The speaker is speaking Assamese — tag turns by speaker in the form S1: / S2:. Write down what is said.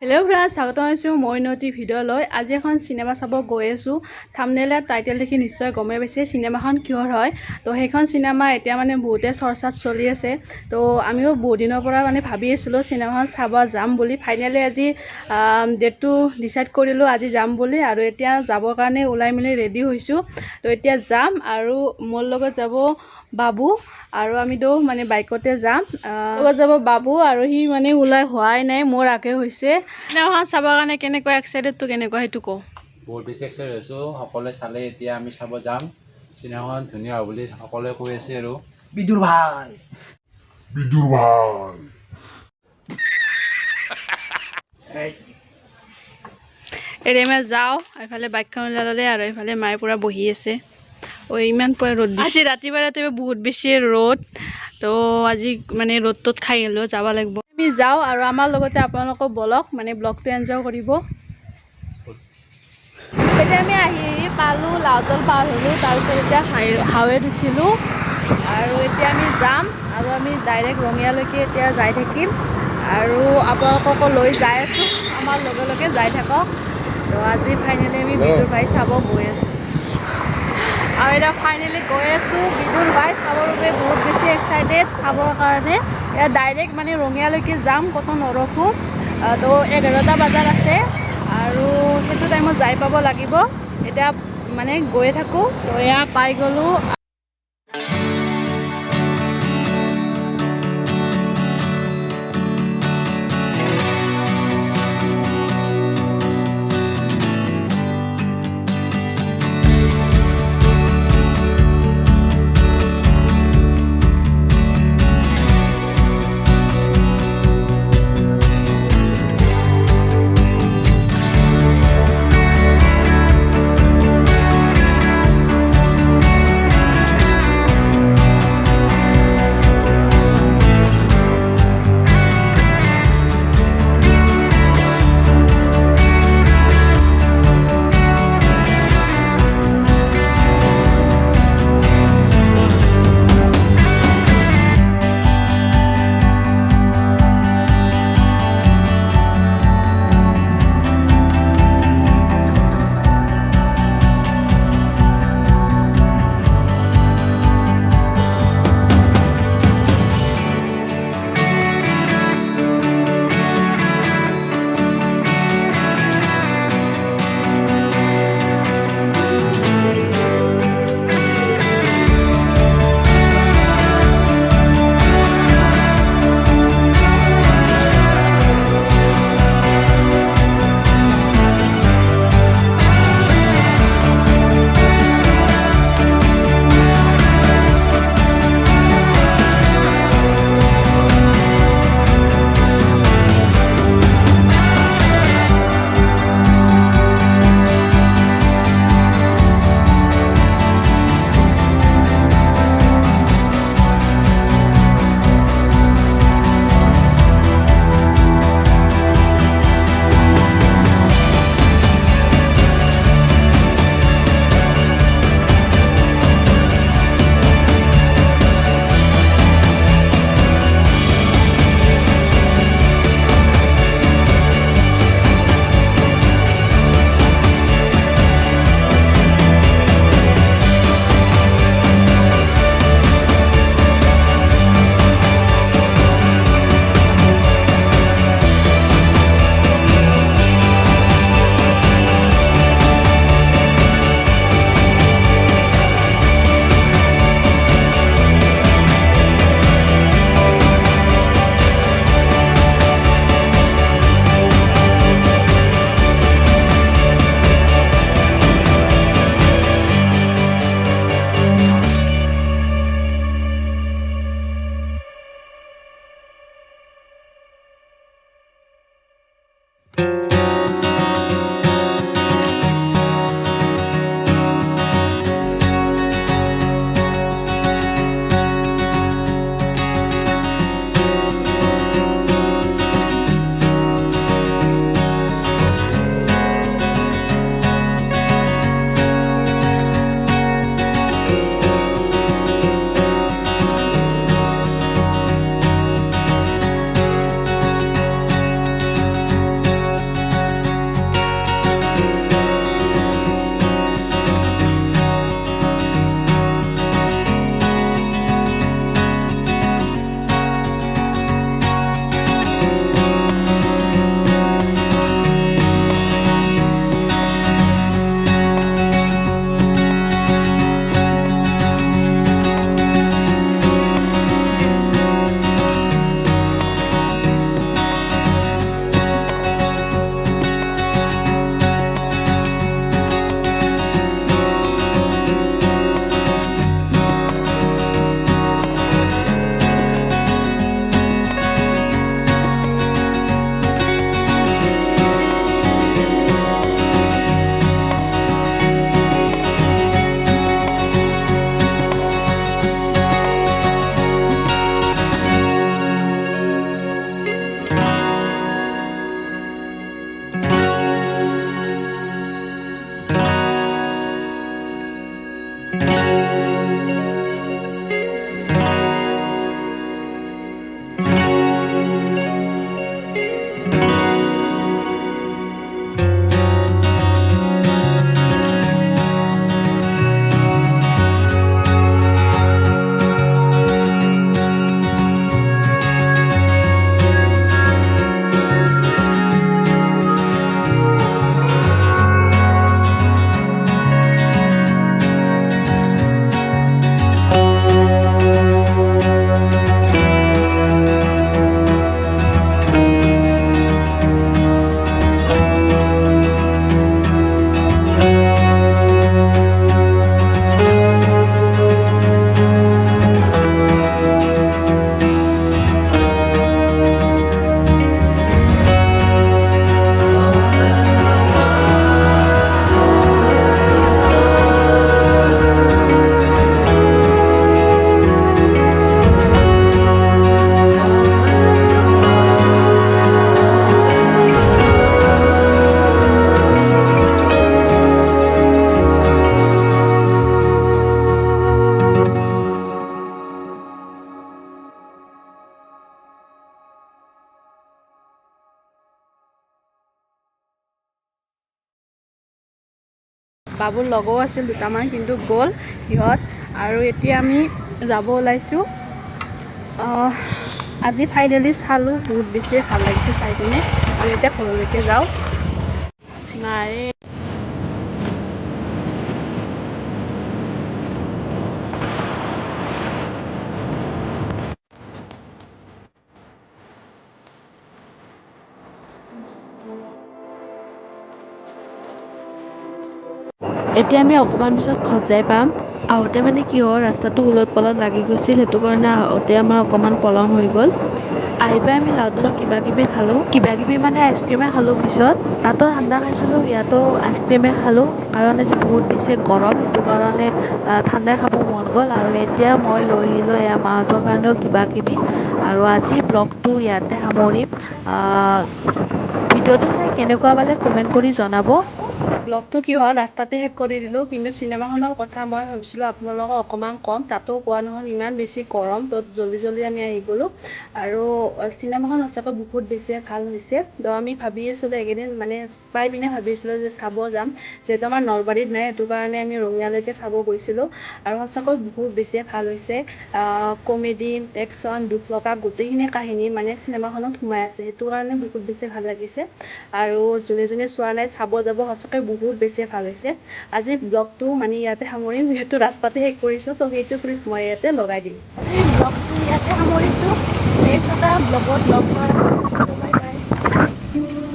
S1: হেল্ল' ফ্ৰেণ্ডছ, স্বাগতম হৈছোঁ মইনতি ভিডিঅ'লৈ। আজি এখন চিনেমা চাব গৈ আছোঁ। থাম্বনেইলত টাইটেল দেখি নিশ্চয় গমেই পাইছে চিনেমাখন কিহৰ হয়। তো সেইখন চিনেমা এতিয়া মানে বহুতে চৰ্চাত চলি আছে। তো আমিও বহুত দিনৰ পৰা মানে ভাবি আছিলোঁ চিনেমাখন চাব যাম বুলি। ফাইনেলি আজি ডেটটো ডিচাইড কৰিলোঁ, আজি যাম বুলি। আৰু এতিয়া যাবৰ কাৰণে ওলাই মেলি ৰেডি হৈছোঁ। তো এতিয়া যাম আৰু মোৰ লগত যাব বাবু আৰু আমিতো মানে বাইকতে যাম। লগত যাব বাবু আৰু সি মানে ওলাই হোৱাই নাই, মোৰ আগে হৈছে। চিনেমাখন চাবৰ কাৰণে কেনেকুৱা এক্সাইটেডটো কেনেকুৱা সেইটো কওঁ।
S2: বহুত বেছি এক্সাইটেড হৈছোঁ। সকলোৱে চালে এতিয়া আমি চাব যাম। চিনেমাখন ধুনীয়া হ'ব বুলি সকলোৱে কৈ আছে আৰু বিদুৰ ভাই
S1: এৰেমে যাওঁ, এইফালে বাইকখন ওলাই ল'লে আৰু এইফালে মায়ে পূৰা বহি আছে। ইমান পুৱা ৰ'দ দিছে, ৰাতিপুৱা বহুত বেছি ৰ'দ। তো আজি মানে ৰ'দটোত খাই হ'লেও যাব লাগিব। আমি যাওঁ আৰু আমাৰ লগতে আপোনালোকক বলক মানে ব্লগটো এনজয় কৰিব। এতিয়া আমি আহি পালোঁ, লাউতল পাৰ হ'লোঁ, তাৰপিছত এতিয়া হাৱেত উঠিলোঁ আৰু এতিয়া আমি যাম আৰু আমি ডাইৰেক্ট ৰঙিয়ালৈকে এতিয়া যাই থাকিম আৰু আপোনালোককো লৈ যাই আছোঁ, আমাৰ লগে লগে যাই থাকক। তো আজি ফাইনেলি আমি বিদুৰ ভাই চাব গৈ আছোঁ আৰু এতিয়া ফাইনেলি গৈ আছোঁ বিদুৰ ভাই চাবৰ বাবে। বহুত বেছি এক্সাইটেড চাবৰ কাৰণে। এতিয়া ডাইৰেক্ট মানে ৰঙিয়ালৈকে যাম, ক'তো নৰখোঁ। তো 11টা বজাত আছে আৰু সেইটো টাইমত যাই পাব লাগিব। এতিয়া মানে গৈয়ে থাকোঁ। তো এয়া পাই গ'লোঁ। বাবুৰ লগৰো আছিল দুটামান কিন্তু গ'ল সিহঁত আৰু এতিয়া আমি যাব ওলাইছোঁ আজি ফাইনেলি চালোঁ বহুত বেছি ভাল লাগিছে চাই পিনে আৰু এতিয়া ঘৰলৈকে যাওঁ নাই এতিয়া আমি অকণমান পিছত খজাই পাম আহোঁতে মানে কি হ'ল ৰাস্তাটো উলট পলট লাগি গৈছিল সেইটো কাৰণে আহোঁতে আমাৰ অকণমান পলম হৈ গ'ল আহি পাই আমি লাউডলত কিবাকিবি খালোঁ কিবাকিবি মানে আইচক্ৰীমে খালোঁ পিছত তাতো ঠাণ্ডা খাইছিলোঁ ইয়াতো আইচক্ৰীমে খালোঁ কাৰণ আজি বহুত বেছি গৰম সেইটো কাৰণে ঠাণ্ডাই খাব মন গ'ল আৰু এতিয়া মই লৈ আহিলোঁ এয়া মাহঁতৰ কাৰণেও কিবাকিবি আৰু আজি ব্লগটো ইয়াতে সামৰিম ভিডিঅ'টো চাই কেনেকুৱা পালে কমেণ্ট কৰি জনাব ব্লগটো কি হ'ল ৰাস্তাতে শেষ কৰি দিলোঁ কিন্তু চিনেমাখনৰ কথা মই ভাবিছিলোঁ আপোনালোকক অকণমান ক'ম তাতো কোৱা নহ'ল ইমান বেছি গৰম তত জল্দি আমি আহি গ'লোঁ আৰু চিনেমাখন সঁচাকৈ বহুত বেছি ভাল হৈছে তো আমি ভাবি আছিলোঁ এইকেইদিন মানে পাই পিনে ভাবিছিলোঁ যে চাব যাম যিহেতু আমাৰ নলবাৰীত নাই সেইটো কাৰণে আমি ৰঙিয়ালৈকে চাব গৈছিলোঁ আৰু সঁচাকৈ বহুত বেছিয়ে ভাল হৈছে কমেডি একশ্যন দুখ লগা গোটেইখিনি কাহিনী মানে চিনেমাখনত সোমাই আছে সেইটো কাৰণে বহুত বেছি ভাল লাগিছে আৰু যোনে চোৱা নাই চাব যাব সঁচাকৈ বহুত বেছি ভাল হৈছে আজিৰ ব্লগটো মানে ইয়াতে সামৰিম যিহেতু ৰাস্তাতে শেষ কৰিছোঁ তো সেইটো ক্লিপ মই ইয়াতে লগাই দিম আজিৰ ব্লগটো ইয়াতে সামৰিছোঁ নেক্সট এটা ব্লগত লগ পাম বাই বাই